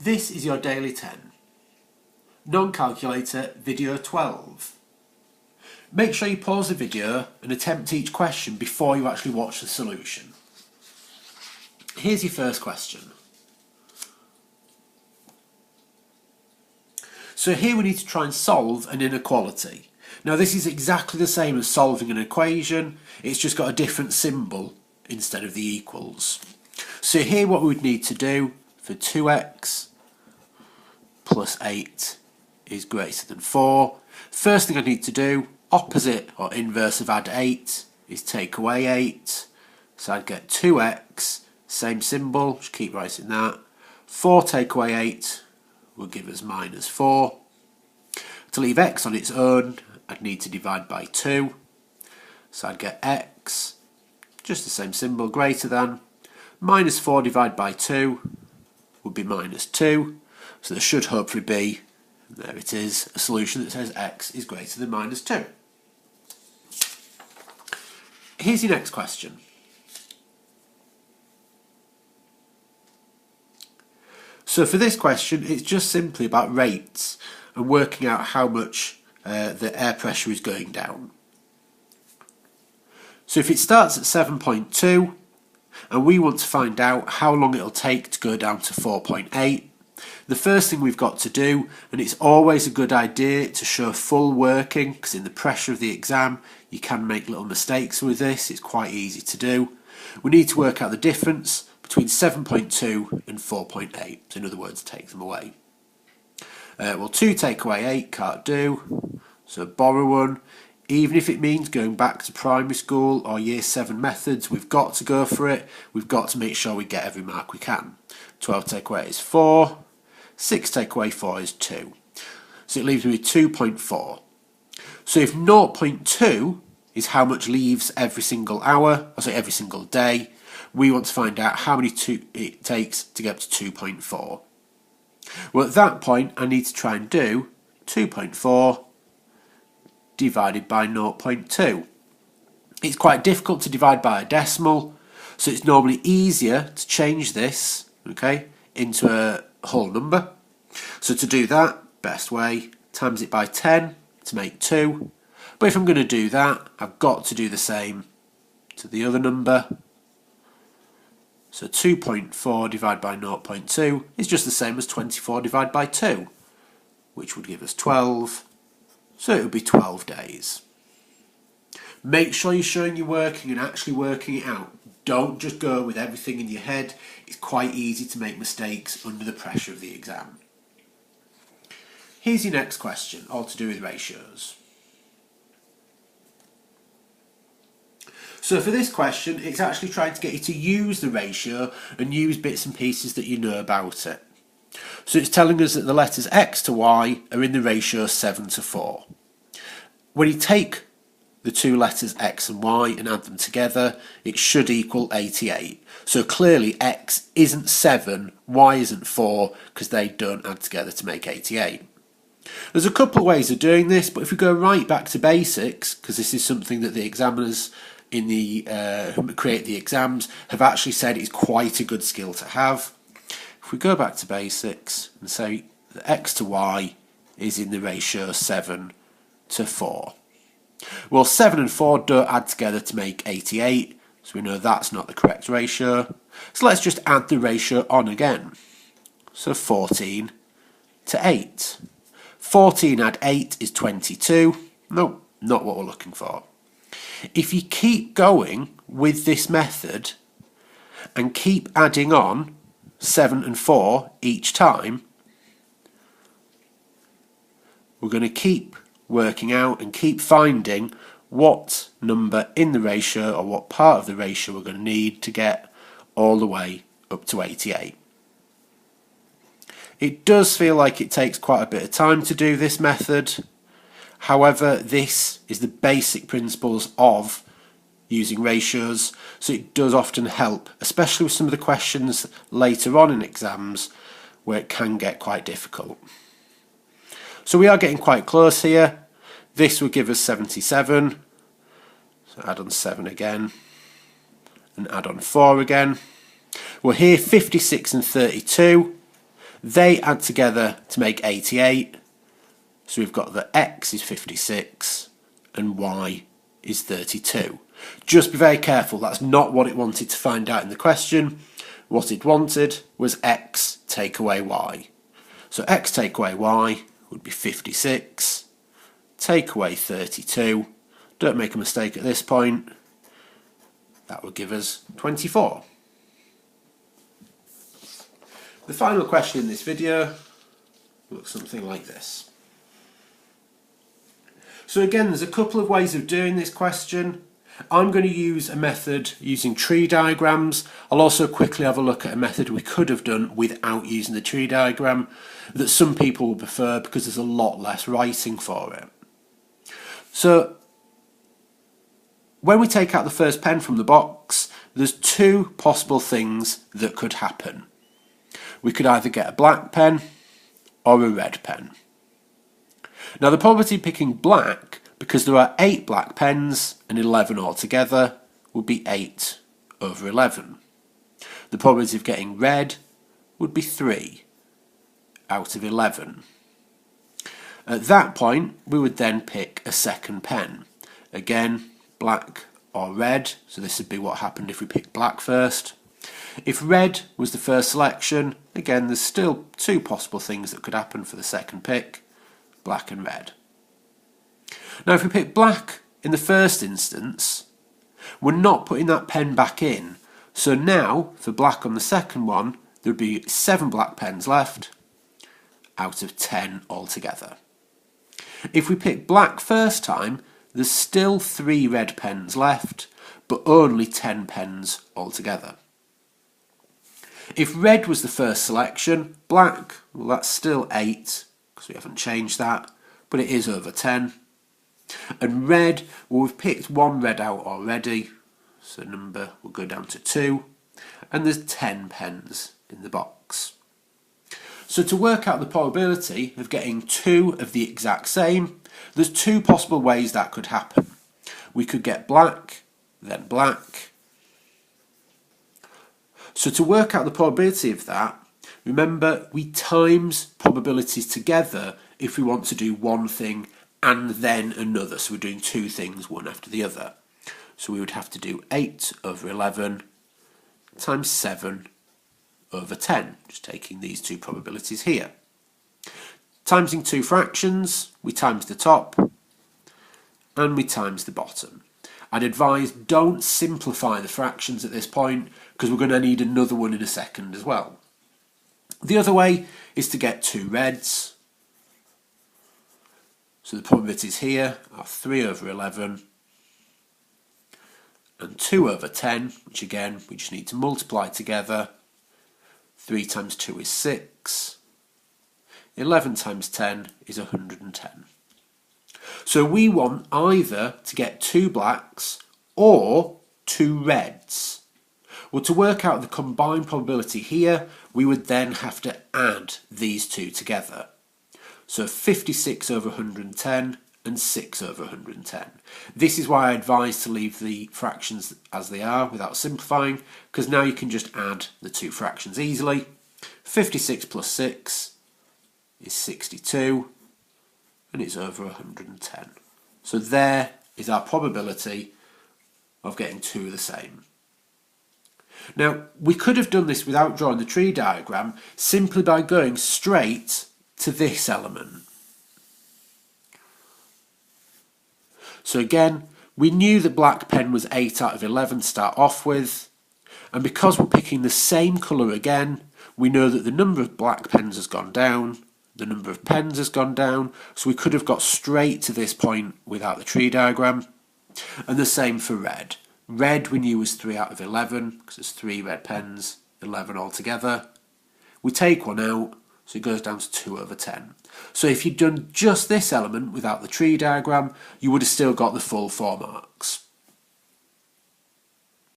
This is your Daily 10. Non-calculator video 12. Make sure you pause the video and attempt each question before you actually watch the solution. Here's your first question. So here we need to try and solve an inequality. Now this is exactly the same as solving an equation, it's just got a different symbol instead of the equals. So here what we would need to do for 2x plus 8 is greater than 4. First thing I need to do, opposite or inverse of add 8, is take away 8. So I'd get 2x, same symbol, just keep writing that. 4 take away 8 will give us minus 4. To leave x on its own, I'd need to divide by 2. So I'd get x, just the same symbol, greater than. Minus 4 divided by 2 would be minus 2. So there should hopefully be, there it is, a solution that says x is greater than minus 2. Here's your next question. So for this question, it's just simply about rates and working out how much the air pressure is going down. So if it starts at 7.2 and we want to find out how long it'll take to go down to 4.8, the first thing we've got to do, and it's always a good idea to show full working, because in the pressure of the exam you can make little mistakes with this, it's quite easy to do. We need to work out the difference between 7.2 and 4.8, so in other words take them away. Well, 2 take away 8 can't do, so borrow one. Even if it means going back to primary school or year 7 methods, we've got to go for it. We've got to make sure we get every mark we can. 12 take away is 4, 6 take away 4 is 2. So it leaves me with 2.4. So if 0.2 is how much leaves every single hour, or say every single day, we want to find out how many it takes to get to 2.4. Well, at that point I need to try and do 2.4 divided by 0.2. It's quite difficult to divide by a decimal, so it's normally easier to change this, okay, into a whole number. So to do that, best way, times it by 10 to make 2. But if I'm going to do that, I've got to do the same to the other number. So 2.4 divided by 0.2 is just the same as 24 divided by 2, which would give us 12. So it would be 12 days. Make sure you're showing your working and actually working it out. Don't just go with everything in your head. It's quite easy to make mistakes under the pressure of the exam. Here's your next question, all to do with ratios. So for this question, it's actually trying to get you to use the ratio and use bits and pieces that you know about it. So it's telling us that the letters x to y are in the ratio 7 to 4. When you take the two letters x and y and add them together, it should equal 88. So clearly x isn't 7, y isn't 4, because they don't add together to make 88. There's a couple of ways of doing this, but if we go right back to basics, because this is something that the examiners in the who create the exams have actually said is quite a good skill to have. If we go back to basics and say that x to y is in the ratio 7 to 4. Well, 7 and 4 don't add together to make 88, so we know that's not the correct ratio. So let's just add the ratio on again. So 14 to 8. 14 add 8 is 22. No, not what we're looking for. If you keep going with this method and keep adding on 7 and 4 each time, we're going to keep working out and keep finding what number in the ratio or what part of the ratio we're going to need to get all the way up to 88. It does feel like it takes quite a bit of time to do this method. However, this is the basic principles of using ratios, so it does often help, especially with some of the questions later on in exams where it can get quite difficult. So we are getting quite close here. This would give us 77. So add on 7 again and add on 4 again. Well, here 56 and 32 They add together to make 88. So we've got that x is 56 and y is 32. Just be very careful, that's not what it wanted to find out in the question. What it wanted was x take away y. So x take away y would be 56, take away 32. Don't make a mistake at this point. That would give us 24. The final question in this video looks something like this. So again, there's a couple of ways of doing this question. I'm going to use a method using tree diagrams. I'll also quickly have a look at a method we could have done without using the tree diagram that some people will prefer because there's a lot less writing for it. So when we take out the first pen from the box, there's two possible things that could happen. We could either get a black pen or a red pen. Now the probability of picking black, because there are 8 black pens and 11 altogether, would be 8 over 11. The probability of getting red would be 3 out of 11. At that point, we would then pick a second pen. Again, black or red, so this would be what happened if we picked black first. If red was the first selection, again, there's still two possible things that could happen for the second pick, black and red. Now if we pick black in the first instance, we're not putting that pen back in. So now, for black on the second one, there would be 7 black pens left out of 10 altogether. If we pick black first time, there's still 3 red pens left, but only 10 pens altogether. If red was the first selection, black, well that's still 8, because we haven't changed that, but it is over 10. And red, well we've picked 1 red out already, so the number will go down to 2, and there's 10 pens in the box. So to work out the probability of getting 2 of the exact same, there's 2 possible ways that could happen. We could get black, then black. So to work out the probability of that, remember we times probabilities together if we want to do one thing and then another. So we're doing 2 things, one after the other. So we would have to do 8 over 11 times 7 over 10, just taking these 2 probabilities here. Timesing 2 fractions, we times the top and we times the bottom. I'd advise don't simplify the fractions at this point because we're going to need another one in a second as well. The other way is to get 2 reds. So the probabilities here are 3 over 11 and 2 over 10, which again we just need to multiply together. 3 times 2 is 6. 11 times 10 is 110. So we want either to get 2 blacks or 2 reds. Well, to work out the combined probability here, we would then have to add these 2 together. So 56 over 110 and 6 over 110. This is why I advise to leave the fractions as they are without simplifying, because now you can just add the 2 fractions easily. 56 plus 6 is 62 and it's over 110. So there is our probability of getting 2 of the same. Now we could have done this without drawing the tree diagram simply by going straight to this element. So again, we knew that black pen was 8 out of 11 to start off with, and because we're picking the same colour again, we know that the number of black pens has gone down, the number of pens has gone down, so we could have got straight to this point without the tree diagram. And the same for red. Red we knew was 3 out of 11, because there's 3 red pens, 11 altogether. We take 1 out, so it goes down to 2 over 10. So if you'd done just this element without the tree diagram, you would have still got the full 4 marks.